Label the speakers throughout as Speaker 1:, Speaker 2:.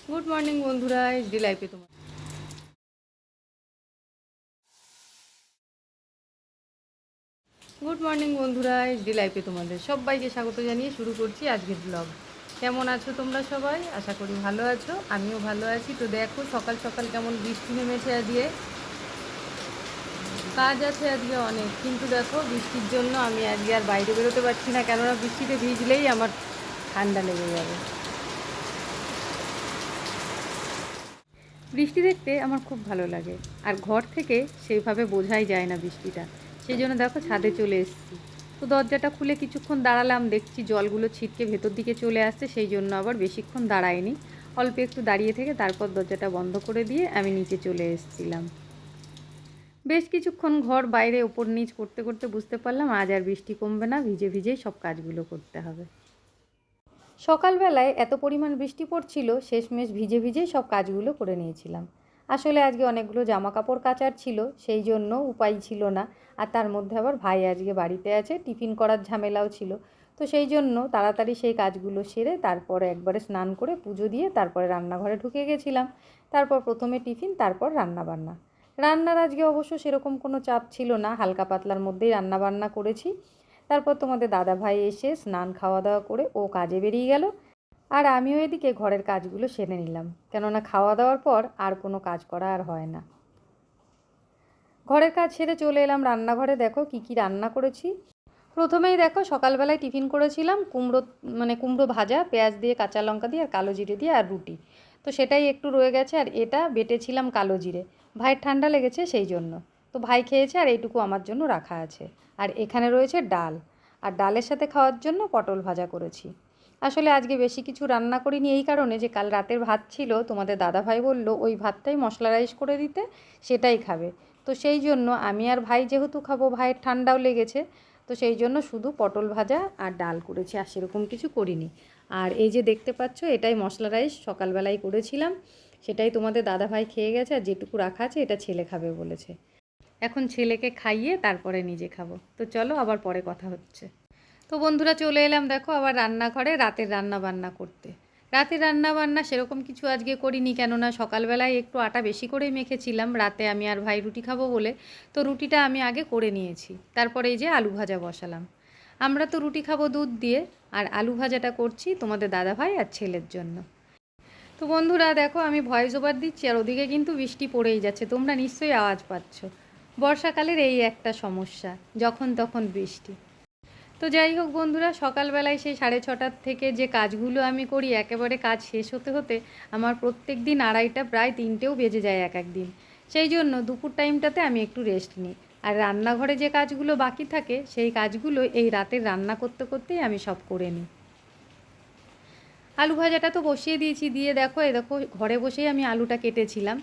Speaker 1: Good morning বন্ধুরা, HD লাইফে তোমাদের সবাইকে স্বাগত জানিয়ে শুরু করছি আজকের ব্লগ। কেমন আছো তোমরা সবাই? আশা করি ভালো আছো, আমিও ভালো আছি। তো দেখো সকাল সকাল কেমন বৃষ্টি নেমেছে। আজকে কাজ আছে আজকে অনেক, কিন্তু দেখো বৃষ্টির জন্য আমি আজকে আর বাইরে বেরোতে পারছি না, কেননা বৃষ্টিতে ভিজলেই আমার ঠান্ডা লেগে যাবে। বৃষ্টি দেখতে আমার খুব ভালো লাগে, আর ঘর থেকে সেইভাবে বোঝাই যায় না বৃষ্টিটা। সেই জন্য দেখো ছাদে চলে এসেছি। তো দরজাটা খুলে কিছুক্ষণ দাঁড়ালাম, দেখছি জলগুলো ছিটকে ভেতর দিকে চলে আসছে, সেই জন্য আবার বেশিক্ষণ দাঁড়ায়নি, অল্প একটু দাঁড়িয়ে থেকে তারপর দরজাটা বন্ধ করে দিয়ে আমি নিচে চলে এসেছিলাম। বেশ কিছুক্ষণ ঘর বাইরে ওপর নিচ করতে করতে বুঝতে পারলাম আজ আর বৃষ্টি কমবে না, ভিজে ভিজেই সব কাজগুলো করতে হবে। সকালবেলায় এত পরিমাণ বৃষ্টি পড়ছিল, শেষমেশ ভিজে ভিজেই সব কাজগুলো করে নিয়েছিলাম। আসলে আজকে অনেকগুলো জামা কাপড় কাচার ছিল, সেই জন্য উপায় ছিল না। আর তার মধ্যে আবার ভাই আজকে বাড়িতে আছে, টিফিন করার ঝামেলাও ছিল। তো সেই জন্য তাড়াতাড়ি সেই কাজগুলো সেরে তারপরে একবারে স্নান করে পুজো দিয়ে তারপরে রান্নাঘরে ঢুকে গেছিলাম। তারপর প্রথমে টিফিন, তারপর রান্নাবান্না। রান্নার আজকে অবশ্য সেরকম কোনো চাপ ছিল না, হালকা পাতলার মধ্যেই রান্নাবান্না করেছি। তারপর তোমাদের দাদাভাই এসে স্নান খাওয়া দাওয়া করে ও কাজে বেরিয়ে গেল, আর আমিও এদিকে ঘরের কাজগুলো সেরে নিলাম, কেননা খাওয়া দাওয়ার পর আর কোনো কাজ করা আর হয় না। ঘরের কাজ সেরে চলে এলাম রান্নাঘরে। দেখো কি কি রান্না করেছি। প্রথমেই দেখো সকালবেলায় টিফিন করেছিলাম কুমড়ো ভাজা, পেঁয়াজ দিয়ে, কাঁচা লঙ্কা দিয়ে আর কালো জিরে দিয়ে আর রুটি। তো সেটাই একটু রয়ে গেছে, আর এটা বেটেছিলাম কালো জিরে। ভাইয়ের ঠান্ডা লেগেছে সেই জন্য। তো ভাই খেয়েছে, আর এইটুকু আমার জন্য রাখা আছে। আর এখানে রয়েছে ডাল, আর ডালের সাথে খাওয়ার জন্য পটল ভাজা করেছি। আসলে আজকে বেশি কিছু রান্না করিনি এই কারণে যে কাল রাতের ভাত ছিল, তোমাদের দাদাভাই বলল ওই ভাতটাই মশলা রাইস করে দিতে, সেটাই খাবে। তো সেই জন্য আমি আর ভাই যেহেতু খাবো, ভাইয়ের ঠান্ডাও লেগেছে, তো সেই জন্য শুধু পটল ভাজা আর ডাল করেছি, আর সেরকম কিছু করিনি। আর এই যে দেখতে পাচ্ছ, এটাই মশলা রাইস সকালবেলায় করেছিলাম, সেটাই তোমাদের দাদাভাই খেয়ে গেছে, আর যেটুকু রাখা আছে এটা ছেলে খাবে বলেছে। এখন ছেলেকে খাইয়ে তারপরে নিজে খাবো। তো চলো আবার পরে কথা হচ্ছে। তো বন্ধুরা চলে এলাম দেখো আবার রান্নাঘরে রাতের রান্না বান্না করতে। রাতের রান্না বান্না সেরকম কিছু আজকে করিনি, কেননা সকালবেলায় একটু আটা বেশি করেই মেখেছিলাম, রাতে আমি আর ভাই রুটি খাবো বলে। তো রুটিটা আমি আগে করে নিয়েছি, তারপরে এই যে আলু ভাজা বসালাম। আমরা তো রুটি খাবো দুধ দিয়ে, আর আলু ভাজাটা করছি তোমাদের দাদাভাই আর ছেলের জন্য। তো বন্ধুরা দেখো আমি ভয়েস ওভার দিচ্ছি, আর ওদিকে কিন্তু বৃষ্টি পড়েই যাচ্ছে, তোমরা নিশ্চয়ই আওয়াজ পাচ্ছ। বর্ষাকালের এই একটা সমস্যা, যখন তখন বৃষ্টি। তো যাই হোক বন্ধুরা, সকালবেলায় সেই 6:30 থেকে যে কাজগুলো আমি করি, একেবারে কাজ শেষ হতে হতে আমার প্রত্যেক দিন 2:30 প্রায় 3টেও বেজে যায় এক এক দিন। সেই জন্য দুপুর টাইমটাতে আমি একটু রেস্ট নিই, আর রান্নাঘরে যে কাজগুলো বাকি থাকে সেই কাজগুলো এই রাতের রান্না করতে করতেই আমি সব করে নিই। আলু ভাজাটা তো বসিয়ে দিয়েছি, দিয়ে দেখো দেখো ঘরে বসেই আমি আলুটা কেটেছিলাম।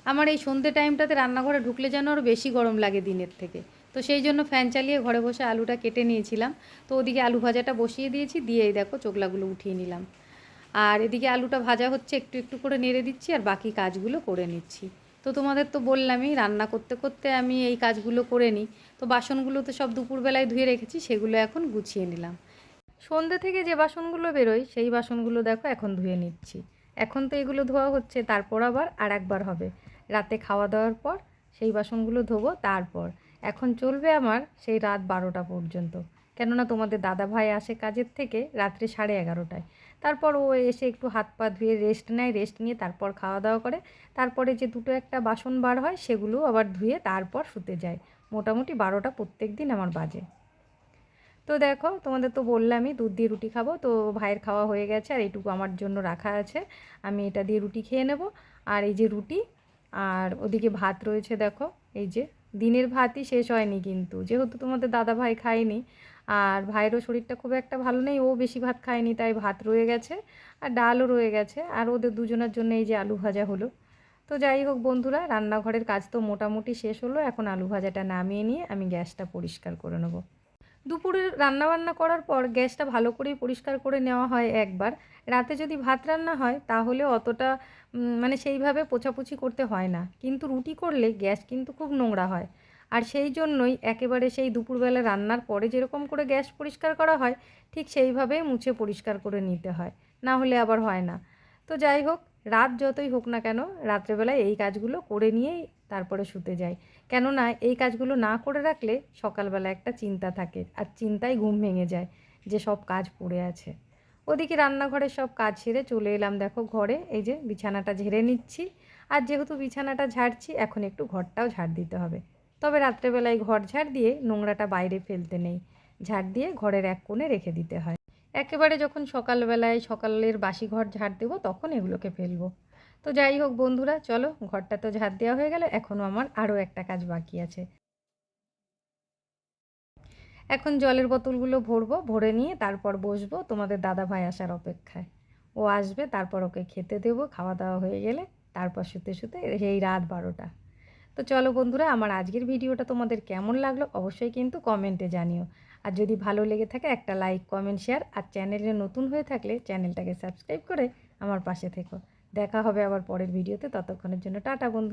Speaker 1: আমার এই সন্ধ্যে টাইমটাতে রান্নাঘরে ঢুকলে যেন আরও বেশি গরম লাগে দিনের থেকে। তো সেই জন্য ফ্যান চালিয়ে ঘরে বসে আলুটা কেটে নিয়েছিলাম। তো ওদিকে আলু ভাজাটা বসিয়ে দিয়েছি, দিয়ে এই দেখো চোখলাগুলো উঠিয়ে নিলাম। আর এদিকে আলুটা ভাজা হচ্ছে, একটু একটু করে নেড়ে দিচ্ছি আর বাকি কাজগুলো করে নিচ্ছি। তো তোমাদের তো বললামই রান্না করতে করতে আমি এই কাজগুলো করে নিই। তো বাসনগুলো তো সব দুপুরবেলায় ধুয়ে রেখেছি, সেগুলো এখন গুছিয়ে নিলাম। সন্ধ্যে থেকে যে বাসনগুলো বেরোয় সেই বাসনগুলো দেখো এখন ধুয়ে নিচ্ছি। এখন তো এগুলো ধোয়া হচ্ছে, তারপর আবার আর একবার হবে রাতে খাওয়া দাওয়ার পর, সেই বাসনগুলো ধোবো তারপর। এখন চলবে আমার সেই রাত 12টা পর্যন্ত, কেননা তোমাদের দাদা ভাই আসে কাজের থেকে রাত্রে 11:30টায়। তারপর ও এসে একটু হাত পা ধুয়ে রেস্ট নেয়, রেস্ট নিয়ে তারপর খাওয়া দাওয়া করে। তারপরে যে দুটো একটা বাসন বার হয় সেগুলো আবার ধুয়ে তারপর শুতে যায়। মোটামুটি 12টা প্রত্যেক দিন আমার বাজে। তো দেখো তোমাদের তো বললামই দুধ দিয়ে রুটি খাবো, তো ভাইয়ের খাওয়া হয়ে গেছে, আর এইটুকু আমার জন্য রাখা আছে। আমি এটা দিয়ে রুটি খেয়ে নেব। আর এই যে রুটি, আর ওদিকে ভাত রয়েছে দেখো। এই যে দিনের ভাতই শেষ হয়নি, কিন্তু যেহেতু তোমাদের দাদা ভাই খায়নি, আর ভাইয়েরও শরীরটা খুব একটা ভালো নেই, ও বেশি ভাত খায়নি, তাই ভাত রয়ে গেছে, আর ডালও রয়ে গেছে, আর ওদের দুজনের জন্য এই যে আলু ভাজা হলো। তো যাই হোক বন্ধুরা, রান্নাঘরের কাজ তো মোটামুটি শেষ হলো, এখন আলু ভাজাটা নামিয়ে নিয়ে আমি গ্যাসটা পরিষ্কার করে নেবো। দুপুরে রান্নাবান্না করার পর গ্যাসটা ভালো করেই পরিষ্কার করে নেওয়া হয় একবার। রাতে যদি ভাত রান্না হয় তাহলে অতটা সেইভাবে পোছাপুছি করতে হয় না, কিন্তু রুটি করলে গ্যাস কিন্তু খুব নোংরা হয়। আর সেই জন্যই একেবারে সেই দুপুরবেলা রান্নার পরে যেরকম করে গ্যাস পরিষ্কার করা হয়, ঠিক সেইভাবেই মুছে পরিষ্কার করে নিতে হয়, না হলে আবার হয় না। তো যাই হোক, রাত যতই হোক না কেন রাত্রেবেলায় এই কাজগুলো করে নিয়েই তারপরে শুতে যাই। কেননা এই কাজগুলো না করে রাখলে সকালবেলা একটা চিন্তা থাকে, আর চিন্তায় ঘুম ভেঙে যায় যে সব কাজ পড়ে আছে। ওদিকে রান্নাঘরের সব কাজ সেরে চলে এলাম দেখো ঘরে, এই যে বিছানাটা ঝেড়ে নিচ্ছি। আর যেহেতু বিছানাটা ঝাড়ছি এখন একটু ঘরটাও ঝাড় দিতে হবে। তবে রাত্রেবেলায় ঘর ঝাড় দিয়ে নোংরাটা বাইরে ফেলতে নেই, ঝাড় দিয়ে ঘরের এক কোণে রেখে দিতে হয়। একেবারে যখন সকালবেলায় সকালের বাসি ঘর ঝাড় দেবো তখন এগুলোকে ফেলবো। তো যাই হোক বন্ধুরা, চলো ঘরটা তো ঝাড় দেওয়া হয়ে গেল, এখনও আমার আরও একটা কাজ বাকি আছে। এখন জলের বোতলগুলো ভরবো, ভরে নিয়ে তারপর বসবো তোমাদের দাদাভাই আসার অপেক্ষায়। ও আসবে, তারপর ওকে খেতে দেবো, খাওয়া দাওয়া হয়ে গেলে তারপর শুতে শুতে সেই রাত 12টা। তো চলো বন্ধুরা, আমার আজকের ভিডিওটা তোমাদের কেমন লাগলো অবশ্যই কিন্তু কমেন্টে জানিও। আর যদি ভালো লেগে থাকে একটা লাইক, কমেন্ট, শেয়ার, আর চ্যানেলে নতুন হয়ে থাকলে চ্যানেলটাকে সাবস্ক্রাইব করে আমার পাশে থেকো। দেখা হবে আবার পরের ভিডিওতে, ততক্ষণের জন্য টাটা বন্ধু।